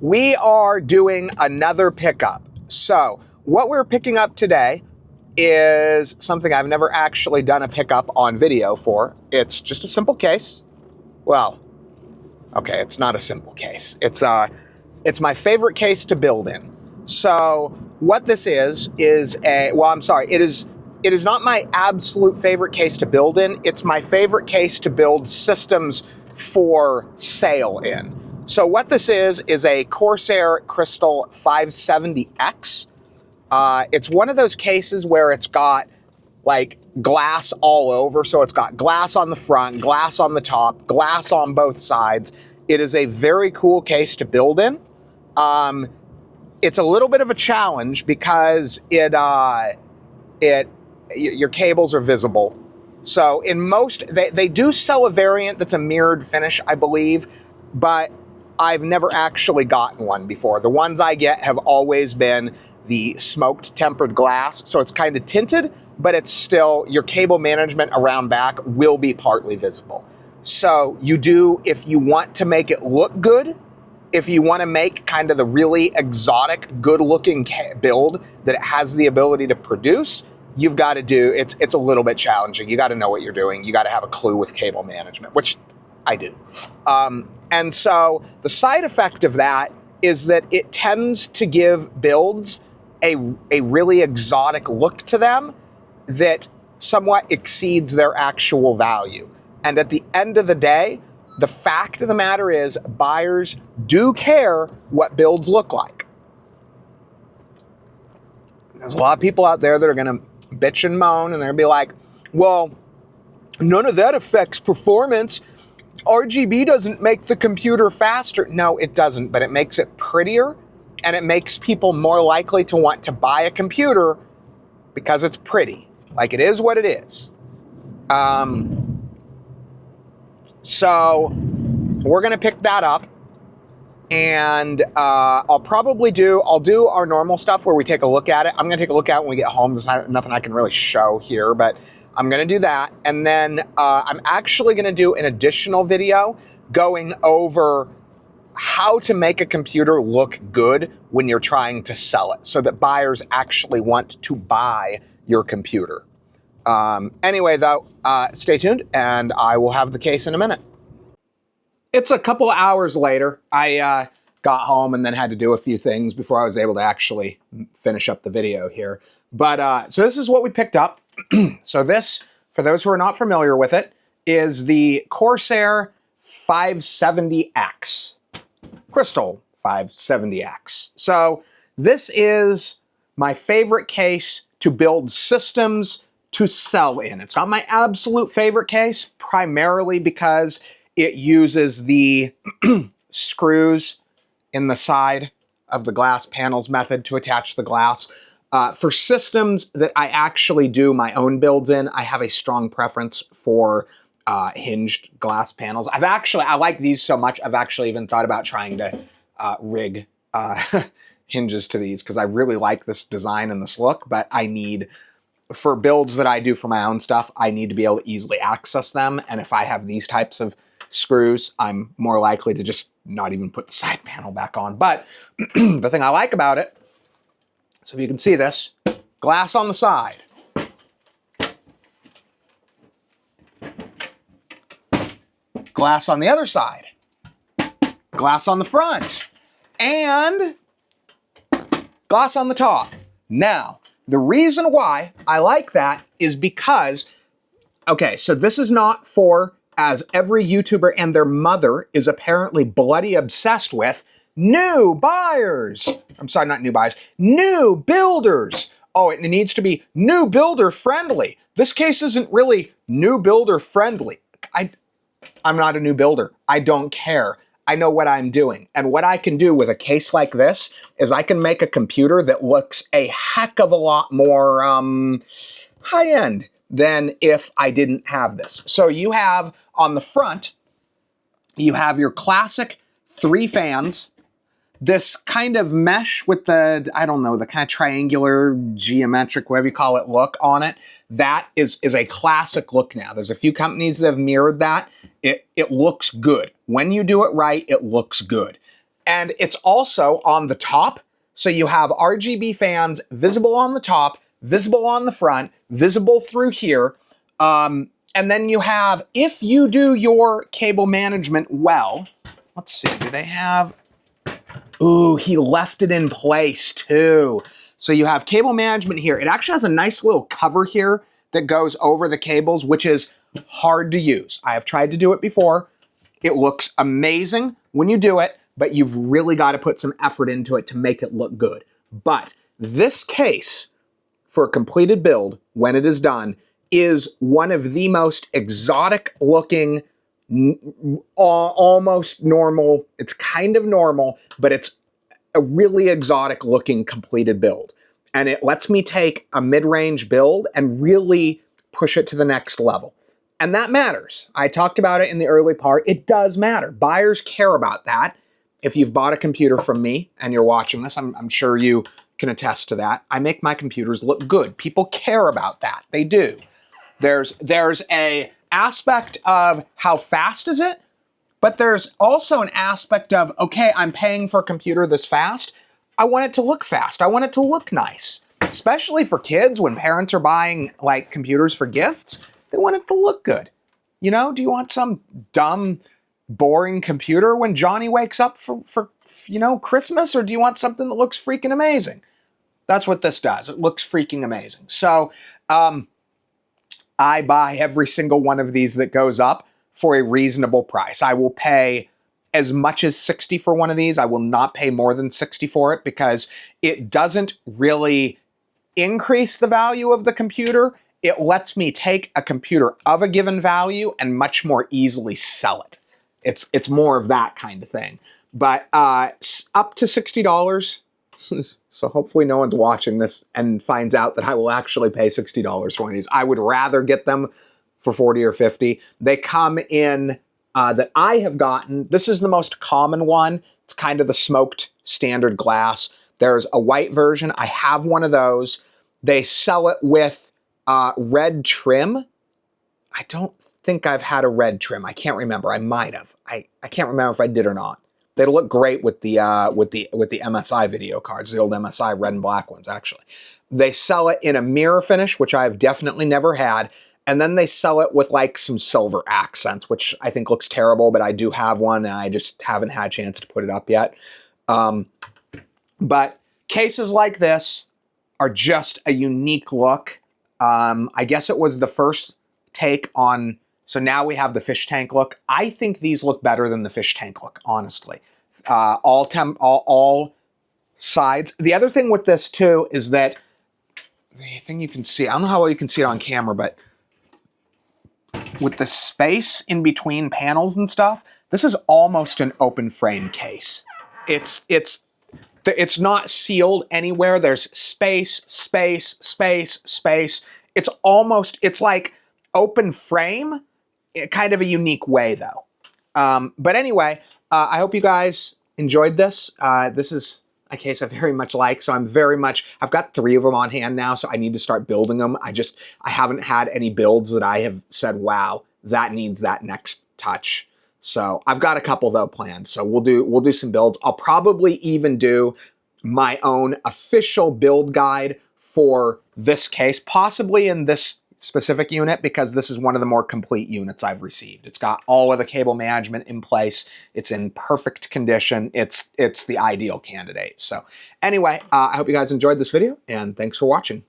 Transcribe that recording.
we are doing another pickup. So what we're picking up today is something I've never actually done a pickup on video for. It's just a simple case. Well, okay, it's not a simple case. It's my favorite case to build in. So what this is it is not my absolute favorite case to build in. It's my favorite case to build systems for sale in. So what this is a Corsair Crystal 570X. It's one of those cases where it's got like glass all over. So it's got glass on the front, glass on the top, glass on both sides. It is a very cool case to build in. It's a little bit of a challenge because your cables are visible. So in most, they do sell a variant that's a mirrored finish, I believe, but I've never actually gotten one before. The ones I get have always been the smoked tempered glass. So it's kind of tinted, but it's still, your cable management around back will be partly visible. So you do, if you want to make it look good, if you want to make kind of the really exotic, good looking build that it has the ability to produce, you've got to do, it's a little bit challenging. You got to know what you're doing. You got to have a clue with cable management, which I do. And so the side effect of that is that it tends to give builds a really exotic look to them that somewhat exceeds their actual value. And at the end of the day, the fact of the matter is buyers do care what builds look like. There's a lot of people out there that are going to bitch and moan, and they'll be like, well, none of that affects performance. RGB doesn't make the computer faster. No, it doesn't, but it makes it prettier, and it makes people more likely to want to buy a computer because it's pretty. Like, it is what it is. So we're going to pick that up, and I'll do our normal stuff where we take a look at it. I'm going to take a look at it when we get home. There's nothing I can really show here, but I'm going to do that. And then I'm actually going to do an additional video going over how to make a computer look good when you're trying to sell it so that buyers actually want to buy your computer. Anyway, though, stay tuned and I will have the case in a minute. It's a couple of hours later. I got home and then had to do a few things before I was able to actually finish up the video here. But so this is what we picked up. So this, for those who are not familiar with it, is the Corsair 570X. Crystal 570X. So this is my favorite case to build systems to sell in. It's not my absolute favorite case, primarily because it uses the screws in the side of the glass panels method to attach the glass. For systems that I actually do my own builds in, I have a strong preference for hinged glass panels. I like these so much, I've actually even thought about trying to rig hinges to these because I really like this design and this look, but for builds that I do for my own stuff, I need to be able to easily access them. And if I have these types of screws, I'm more likely to just not even put the side panel back on. But the thing I like about it, so if you can see this, glass on the side. Glass on the other side. Glass on the front. And glass on the top. Now, the reason why I like that is because, okay, so this is not for, as every YouTuber and their mother is apparently bloody obsessed with, new buyers. I'm sorry, not new buyers, new builders. Oh, it needs to be new builder friendly. This case isn't really new builder friendly. I'm not a new builder. I don't care. I know what I'm doing. And what I can do with a case like this is I can make a computer that looks a heck of a lot more high-end than if I didn't have this. So you have on the front, you have your classic 3 fans, this kind of mesh with the, I don't know, the kind of triangular, geometric, whatever you call it, look on it. That is a classic look now. There's a few companies that have mirrored that. It looks good. When you do it right, it looks good. And it's also on the top. So you have RGB fans visible on the top, visible on the front, visible through here. And then you have, if you do your cable management well, let's see, do they have, ooh, he left it in place too. So you have cable management here. It actually has a nice little cover here that goes over the cables, which is hard to use. I have tried to do it before. It looks amazing when you do it, but you've really got to put some effort into it to make it look good. But this case, for a completed build, when it is done, is one of the most exotic looking, almost normal. It's kind of normal, but it's a really exotic looking completed build. And it lets me take a mid-range build and really push it to the next level. And that matters. I talked about it in the early part. It does matter. Buyers care about that. If you've bought a computer from me and you're watching this, I'm sure you can attest to that. I make my computers look good. People care about that. They do. There's a aspect of how fast is it, but there's also an aspect of, okay, I'm paying for a computer this fast. I want it to look fast. I want it to look nice. Especially for kids, when parents are buying like computers for gifts, they want it to look good. You know, do you want some dumb, boring computer when Johnny wakes up for you know, Christmas? Or do you want something that looks freaking amazing? That's what this does. It looks freaking amazing. So I buy every single one of these that goes up for a reasonable price. I will pay as much as $60 for one of these. I will not pay more than $60 for it because it doesn't really increase the value of the computer. It lets me take a computer of a given value and much more easily sell it. It's more of that kind of thing. But up to $60. So hopefully no one's watching this and finds out that I will actually pay $60 for one of these. I would rather get them for 40 or 50. They come in that I have gotten. This is the most common one. It's kind of the smoked standard glass. There's a white version. I have one of those. They sell it with red trim. I don't think I've had a red trim. I can't remember. I might have. I can't remember if I did or not. They look great with the MSI video cards, the old MSI red and black ones, actually. They sell it in a mirror finish, which I've definitely never had. And then they sell it with like some silver accents, which I think looks terrible, but I do have one and I just haven't had a chance to put it up yet. But cases like this are just a unique look. I guess it was the first take on, so now we have the fish tank look. I think these look better than the fish tank look, honestly. All sides. The other thing with this too is that the thing you can see, I don't know how well you can see it on camera, but with the space in between panels and stuff, this is almost an open frame case. It's not sealed anywhere. There's space, space, space, space. It's like open frame, kind of a unique way though. But anyway, I hope you guys enjoyed this. This is a case I very much like, so I've got 3 of them on hand now, so I need to start building them. I haven't had any builds that I have said, wow, that needs that next touch. So I've got a couple though planned, so we'll do some builds. I'll probably even do my own official build guide for this case, possibly in this specific unit, because this is one of the more complete units I've received. It's got all of the cable management in place. It's in perfect condition. It's the ideal candidate. So anyway, I hope you guys enjoyed this video, and thanks for watching.